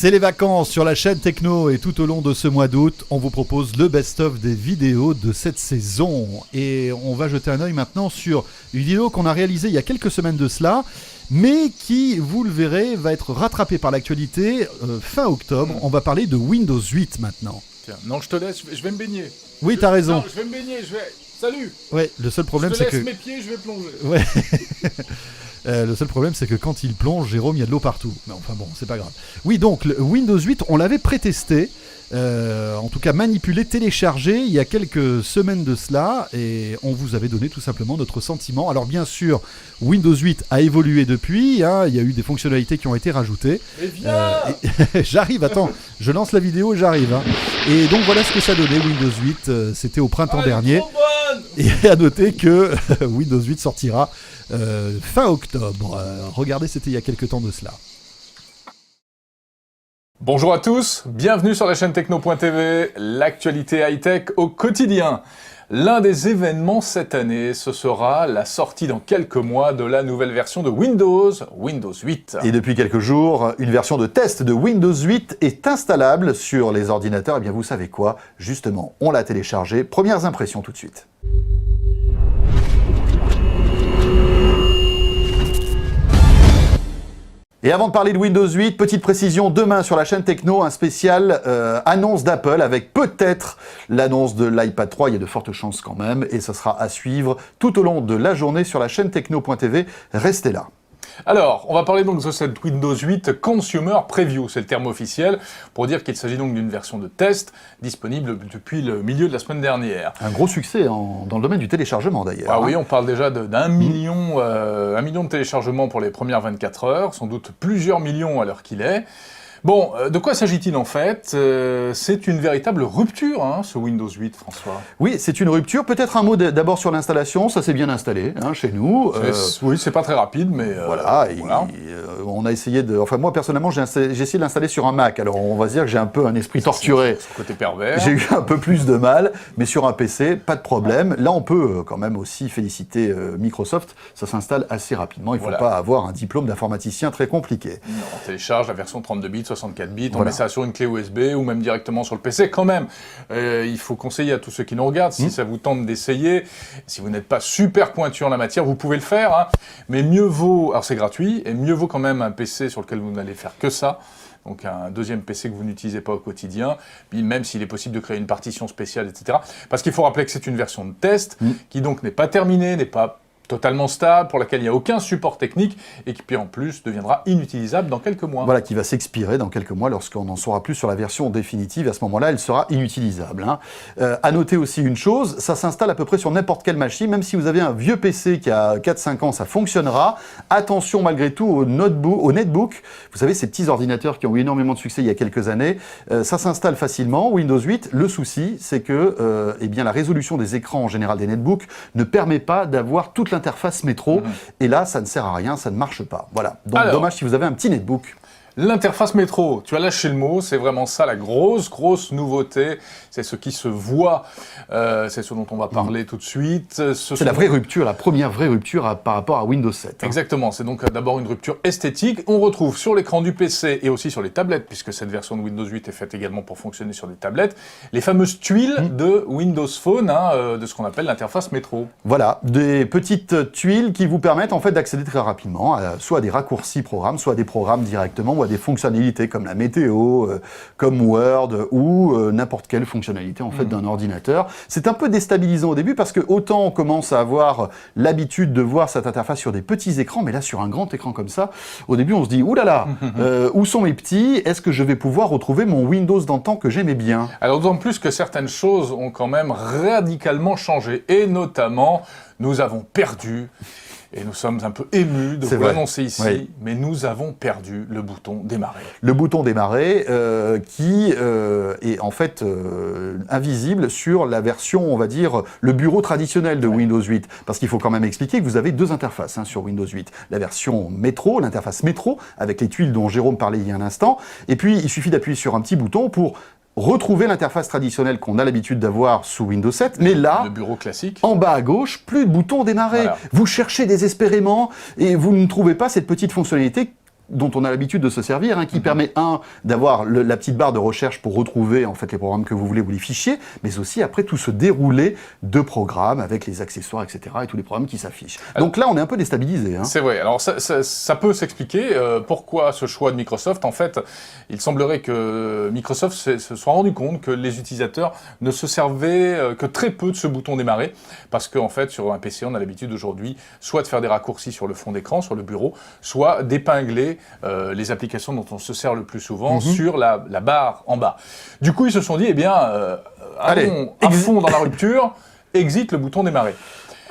C'est les vacances sur la chaîne Techno et tout au long de ce mois d'août, on vous propose le best-of des vidéos de cette saison. Et on va jeter un œil maintenant sur une vidéo qu'on a réalisée il y a quelques semaines de cela, mais qui, vous le verrez, va être rattrapée par l'actualité fin octobre. On va parler de Windows 8 maintenant. Tiens, non, je te laisse, je vais me baigner. Oui, t'as raison. Non, je vais me baigner, Salut. Ouais, le seul problème c'est que... Je te laisse mes pieds, je vais plonger. Ouais. Le seul problème, c'est que quand il plonge, Jérôme, il y a de l'eau partout. Mais enfin bon, c'est pas grave. Oui, donc, le Windows 8, on l'avait pré-testé, en tout cas manipulé, téléchargé, il y a quelques semaines de cela, et on vous avait donné tout simplement notre sentiment. Alors bien sûr, Windows 8 a évolué depuis, hein, il y a eu des fonctionnalités qui ont été rajoutées. Mais viens J'arrive, attends, je lance la vidéo et j'arrive. Hein. Et donc voilà ce que ça donnait, Windows 8, c'était au printemps dernier. Trop bonne. Et à noter que Windows 8 sortira fin octobre. Regardez, c'était il y a quelques temps de cela. Bonjour à tous, bienvenue sur la chaîne Techno.tv, l'actualité high-tech au quotidien. L'un des événements cette année, ce sera la sortie dans quelques mois de la nouvelle version de Windows 8. Et depuis quelques jours, une version de test de Windows 8 est installable sur les ordinateurs. Et bien vous savez quoi? Justement, on l'a téléchargé. Premières impressions tout de suite. Et avant de parler de Windows 8, petite précision, demain sur la chaîne Techno, un spécial annonce d'Apple avec peut-être l'annonce de l'iPad 3, il y a de fortes chances quand même, et ça sera à suivre tout au long de la journée sur la chaîne Techno.tv, restez là. Alors, on va parler donc de cette Windows 8 Consumer Preview, c'est le terme officiel, pour dire qu'il s'agit donc d'une version de test disponible depuis le milieu de la semaine dernière. Un gros succès dans le domaine du téléchargement d'ailleurs. Ah oui, on parle déjà d'un million, 1 million de téléchargements pour les premières 24 heures, sans doute plusieurs millions à l'heure qu'il est. Bon, de quoi s'agit-il en fait? C'est une véritable rupture, hein, ce Windows 8, François. Oui, c'est une rupture. Peut-être un mot d'abord sur l'installation. Ça s'est bien installé hein, chez nous. Oui, c'est pas très rapide, mais... voilà. On a essayé de... Enfin, moi, personnellement, j'ai essayé de l'installer sur un Mac. Alors, on va dire que j'ai un peu un esprit torturé. C'est côté pervers. J'ai eu un peu plus de mal, mais sur un PC, pas de problème. Là, on peut quand même aussi féliciter Microsoft. Ça s'installe assez rapidement. Il ne faut pas avoir un diplôme d'informaticien très compliqué. Non, on télécharge la version 32 bits, 64 bits, on met ça sur une clé USB ou même directement sur le PC quand même. Il faut conseiller à tous ceux qui nous regardent, si ça vous tente d'essayer, si vous n'êtes pas super pointu en la matière, vous pouvez le faire, hein, mais mieux vaut, alors c'est gratuit, et mieux vaut quand même un PC sur lequel vous n'allez faire que ça, donc un deuxième PC que vous n'utilisez pas au quotidien, puis même s'il est possible de créer une partition spéciale, etc. Parce qu'il faut rappeler que c'est une version de test, qui donc n'est pas terminée, n'est pas totalement stable, pour laquelle il n'y a aucun support technique et qui puis en plus deviendra inutilisable dans quelques mois. Voilà, qui va s'expirer dans quelques mois lorsqu'on n'en saura plus sur la version définitive. À ce moment-là, elle sera inutilisable. Hein. À noter aussi une chose, ça s'installe à peu près sur n'importe quelle machine, même si vous avez un vieux PC qui a 4-5 ans, ça fonctionnera. Attention malgré tout au netbook. Vous savez, ces petits ordinateurs qui ont eu énormément de succès il y a quelques années, ça s'installe facilement. Windows 8, le souci, c'est que eh bien, la résolution des écrans en général des netbooks ne permet pas d'avoir toute l'interface métro, et là, ça ne sert à rien, ça ne marche pas. Voilà. Donc, alors, dommage si vous avez un petit netbook. L'interface métro, tu as lâché le mot, c'est vraiment ça la grosse nouveauté, c'est ce qui se voit, c'est ce dont on va parler tout de suite. C'est la vraie rupture, la première vraie rupture par rapport à Windows 7. Hein. Exactement, c'est donc d'abord une rupture esthétique. On retrouve sur l'écran du PC et aussi sur les tablettes, puisque cette version de Windows 8 est faite également pour fonctionner sur des tablettes, les fameuses tuiles de Windows Phone, hein, de ce qu'on appelle l'interface métro. Voilà, des petites tuiles qui vous permettent en fait d'accéder très rapidement, soit à des raccourcis programmes, soit à des programmes directement, ou à des fonctionnalités comme la météo, comme Word, ou n'importe quelle fonctionnalité en fait d'un ordinateur. C'est un peu déstabilisant au début parce que autant on commence à avoir l'habitude de voir cette interface sur des petits écrans, mais là sur un grand écran comme ça, au début on se dit oulala, où sont mes petits? Est-ce que je vais pouvoir retrouver mon Windows d'antan que j'aimais bien? Alors d'autant plus que certaines choses ont quand même radicalement changé, et notamment nous avons perdu. Et nous sommes un peu émus de vous l'annoncer ici, mais nous avons perdu le bouton démarrer. Le bouton démarrer qui est en fait invisible sur la version, on va dire, le bureau traditionnel de Windows 8. Parce qu'il faut quand même expliquer que vous avez deux interfaces hein, sur Windows 8. La version métro, l'interface métro, avec les tuiles dont Jérôme parlait il y a un instant. Et puis, il suffit d'appuyer sur un petit bouton pour retrouver l'interface traditionnelle qu'on a l'habitude d'avoir sous Windows 7, mais là, le bureau classique, en bas à gauche, plus de bouton démarrer. Voilà. Vous cherchez désespérément et vous ne trouvez pas cette petite fonctionnalité dont on a l'habitude de se servir, hein, qui permet, d'avoir la petite barre de recherche pour retrouver en fait les programmes que vous voulez ou les fichiers, mais aussi après tout ce déroulé de programmes avec les accessoires, etc. et tous les programmes qui s'affichent. Donc là, on est un peu déstabilisé. Hein. C'est vrai. Alors ça peut s'expliquer. Pourquoi ce choix de Microsoft? En fait, il semblerait que Microsoft se soit rendu compte que les utilisateurs ne se servaient que très peu de ce bouton démarrer, parce qu'en fait, sur un PC, on a l'habitude aujourd'hui soit de faire des raccourcis sur le fond d'écran, sur le bureau, soit d'épingler les applications dont on se sert le plus souvent sur la barre en bas. Du coup, ils se sont dit, eh bien, allons à fond dans la rupture, exit le bouton démarrer.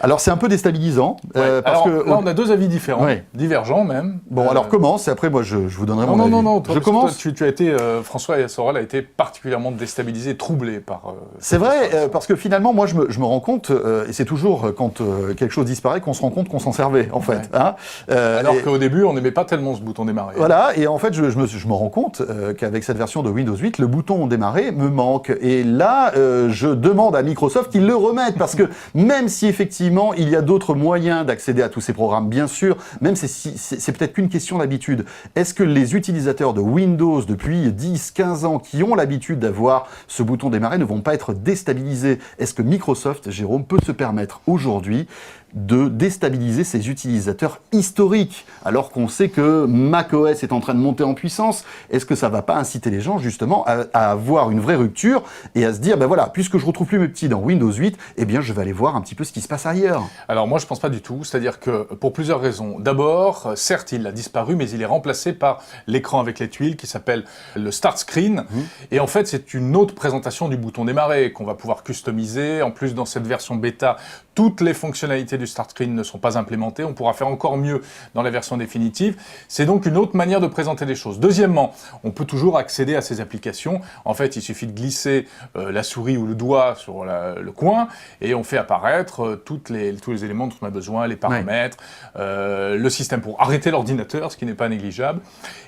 Alors c'est un peu déstabilisant. Ouais. Parce que là, on a deux avis différents, divergents même. Bon, alors commence, et après moi je vous donnerai mon avis. Non, je commence. Toi, tu as été, François Sorel a été particulièrement déstabilisé, troublé par... c'est vrai, parce que finalement, moi je me rends compte, et c'est toujours quand quelque chose disparaît qu'on se rend compte qu'on s'en servait, en fait. Ouais. Hein, alors qu'au début, on n'aimait pas tellement ce bouton démarrer. Voilà, et en fait, je me rends compte qu'avec cette version de Windows 8, le bouton démarrer me manque. Et là, je demande à Microsoft qu'ils le remettent, parce que même si effectivement, il y a d'autres moyens d'accéder à tous ces programmes, bien sûr, même c'est peut-être qu'une question d'habitude. Est-ce que les utilisateurs de Windows depuis 10, 15 ans qui ont l'habitude d'avoir ce bouton démarrer ne vont pas être déstabilisés? Est-ce que Microsoft, Jérôme, peut se permettre aujourd'hui de déstabiliser ses utilisateurs historiques, alors qu'on sait que macOS est en train de monter en puissance? Est-ce que ça va pas inciter les gens justement à avoir une vraie rupture et à se dire, ben voilà, puisque je retrouve plus mes petits dans Windows 8, eh bien je vais aller voir un petit peu ce qui se passe ailleurs? Alors moi je pense pas du tout, c'est-à-dire que pour plusieurs raisons. D'abord, certes il a disparu, mais il est remplacé par l'écran avec les tuiles qui s'appelle le Start Screen, et en fait c'est une autre présentation du bouton démarrer qu'on va pouvoir customiser. En plus, dans cette version bêta, toutes les fonctionnalités du Start Screen ne sont pas implémentées, on pourra faire encore mieux dans la version définitive. C'est donc une autre manière de présenter les choses. Deuxièmement, on peut toujours accéder à ces applications. En fait, il suffit de glisser la souris ou le doigt sur le coin et on fait apparaître tous les éléments dont on a besoin, les paramètres, le système pour arrêter l'ordinateur, ce qui n'est pas négligeable.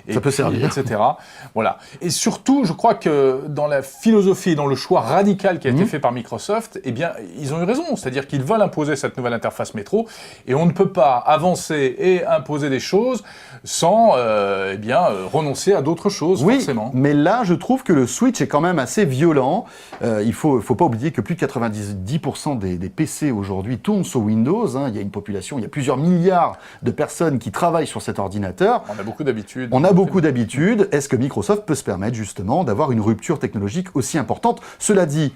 Ça peut servir. Etc. Voilà. Et surtout, je crois que dans la philosophie et dans le choix radical qui a été fait par Microsoft, eh bien, ils ont eu raison. C'est-à-dire qu'ils veulent imposer cette nouvelle interface métro et on ne peut pas avancer et imposer des choses sans renoncer à d'autres choses, forcément. Mais là, je trouve que le switch est quand même assez violent. Il faut pas oublier que plus de 90% des PC aujourd'hui tournent sur Windows. Hein. Il y a une population, il y a plusieurs milliards de personnes qui travaillent sur cet ordinateur. On a beaucoup d'habitudes. Est-ce que Microsoft peut se permettre justement d'avoir une rupture technologique aussi importante? Cela dit,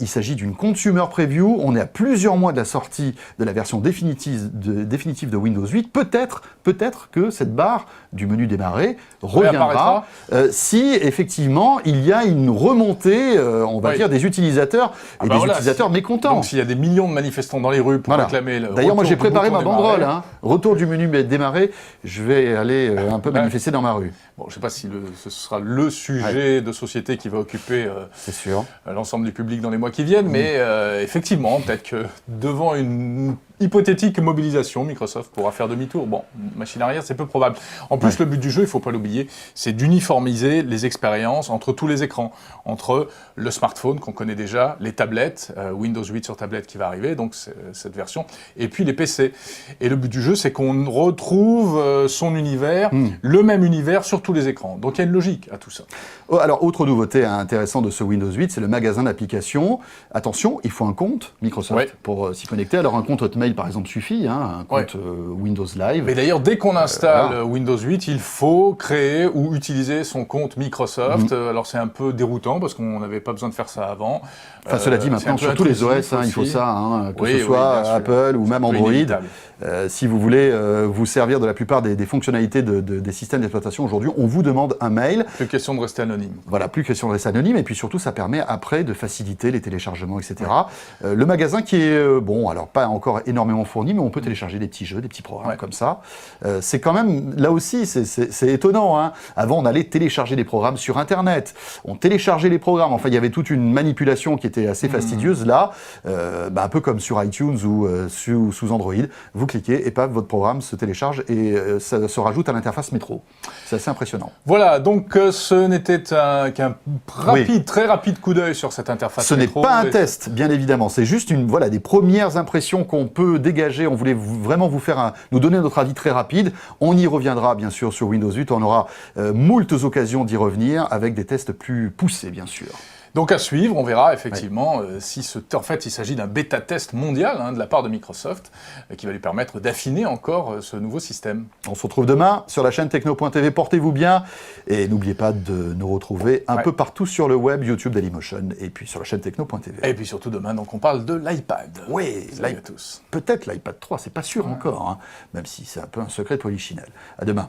il s'agit d'une consumer preview, on est à plusieurs mois de la sortie de la version définitive de Windows 8, peut-être que cette barre du menu démarrer reviendra si effectivement il y a une remontée, on va dire, des utilisateurs et utilisateurs mécontents. Donc s'il y a des millions de manifestants dans les rues pour réclamer le D'ailleurs, moi j'ai préparé ma banderole, retour du menu démarrer, je vais aller un peu manifester dans ma rue. Bon, je ne sais pas si ce sera le sujet de société qui va occuper l'ensemble du public dans les mois qui viennent, mais effectivement, peut-être que devant une hypothétique mobilisation, Microsoft pourra faire demi-tour. Bon, machine arrière, c'est peu probable. En plus, le but du jeu, il ne faut pas l'oublier, c'est d'uniformiser les expériences entre tous les écrans, entre le smartphone qu'on connaît déjà, les tablettes, Windows 8 sur tablette qui va arriver, donc cette version, et puis les PC. Et le but du jeu, c'est qu'on retrouve son univers, le même univers sur tous les écrans. Donc il y a une logique à tout ça. Alors, autre nouveauté intéressante de ce Windows 8, c'est le magasin d'applications. Attention, il faut un compte Microsoft pour s'y connecter. Alors, un compte Hotmail, par exemple, suffit, un compte Windows Live. Mais d'ailleurs, dès qu'on installe Windows 8, il faut créer ou utiliser son compte Microsoft. Alors, c'est un peu déroutant parce qu'on n'avait pas besoin de faire ça avant. Enfin, cela dit, maintenant, sur tous les OS, il faut ça, que ce soit Apple ou même Android. Si vous voulez vous servir de la plupart des fonctionnalités des systèmes d'exploitation aujourd'hui, on vous demande un mail. Plus question de rester anonyme. Voilà, plus question de rester anonyme. Et puis surtout, ça permet après de faciliter les téléchargements, etc. Le magasin qui est, alors pas encore énormément fourni, mais on peut télécharger des petits jeux, des petits programmes comme ça. C'est quand même, là aussi, c'est étonnant. Hein. Avant, on allait télécharger des programmes sur Internet. On téléchargeait les programmes. Enfin, il y avait toute une manipulation qui était assez fastidieuse. Là, un peu comme sur iTunes ou sous Android, vous cliquez et paf, votre programme se télécharge et ça se rajoute à l'interface métro. C'est assez impressionnant. Voilà, donc ce n'était qu'un très rapide coup d'œil sur cette interface métro. Ce n'est pas un test, bien évidemment. C'est juste des premières impressions qu'on peut peu dégagé. On voulait vraiment nous donner notre avis très rapide. On y reviendra bien sûr sur Windows 8. On aura moultes occasions d'y revenir avec des tests plus poussés bien sûr. Donc à suivre, on verra effectivement si en fait il s'agit d'un bêta-test mondial de la part de Microsoft qui va lui permettre d'affiner encore ce nouveau système. On se retrouve demain sur la chaîne Techno.tv, portez-vous bien et n'oubliez pas de nous retrouver un peu partout sur le web, YouTube, Dailymotion et puis sur la chaîne Techno.tv. Et puis surtout demain, donc on parle de l'iPad. Oui, salut à tous. Peut-être l'iPad 3, c'est pas sûr encore, même si c'est un peu un secret de polichinelle. À demain.